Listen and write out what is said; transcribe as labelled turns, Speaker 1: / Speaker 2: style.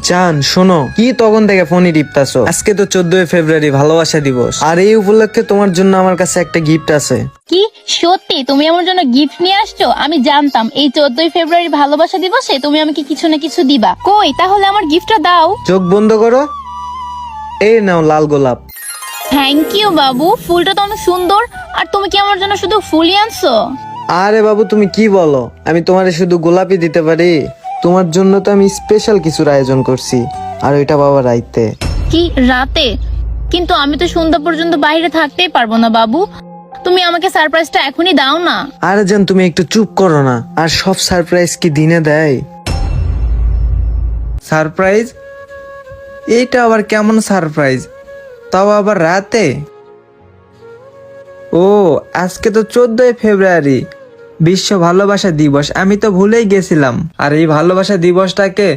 Speaker 1: জান শোনো, কি তখন থেকে ফোনই টিপতাছো? আজকে তো 14 ফেব্রুয়ারি, ভালোবাসা দিবস, আর এই উপলক্ষে তোমার জন্য আমার কাছে একটা গিফট আছে।
Speaker 2: কি সত্যি তুমি আমার জন্য গিফট নিয়ে আসছো? আমি জানতাম এই 14ই ফেব্রুয়ারি ভালোবাসা দিবসে তুমি আমাকে কিছু না কিছু দিবা। কই তাহলে আমার গিফটটা দাও।
Speaker 1: চোখ বন্ধ করো, এই নাও লাল গোলাপ।
Speaker 2: থ্যাংক ইউ বাবু, ফুলটা তো অনেক সুন্দর। আর তুমি কি আমার জন্য শুধু ফুলই আনছো?
Speaker 1: আরে বাবু তুমি কি বলো, আমি তোমারে শুধু গোলাপই দিতে পারি? তোমার জন্য তো আমি স্পেশাল কিছুর আয়োজন করছি, আর ওইটা বাবা রাইতে।
Speaker 2: কি রাতে? কিন্তু আমি তো সন্ধ্যা পর্যন্ত বাইরে থাকতেই পারবো না বাবু, তুমি আমাকে সারপ্রাইজটা এখনই দাও না।
Speaker 1: আরে জান তুমি একটু চুপ করো না, আর সব সারপ্রাইজ কি দিনে দেয়?
Speaker 3: সারপ্রাইজ? এইটা আবার কেমন সারপ্রাইজ, তাও আবার রাতে? ও, আজকে তো 14ই ফেব্রুয়ারি, বিশ্ব ভালোবাসা দিবস। আমি তো ভুলেই গেছিলাম। আর এই ভালোবাসা দিবসটাকে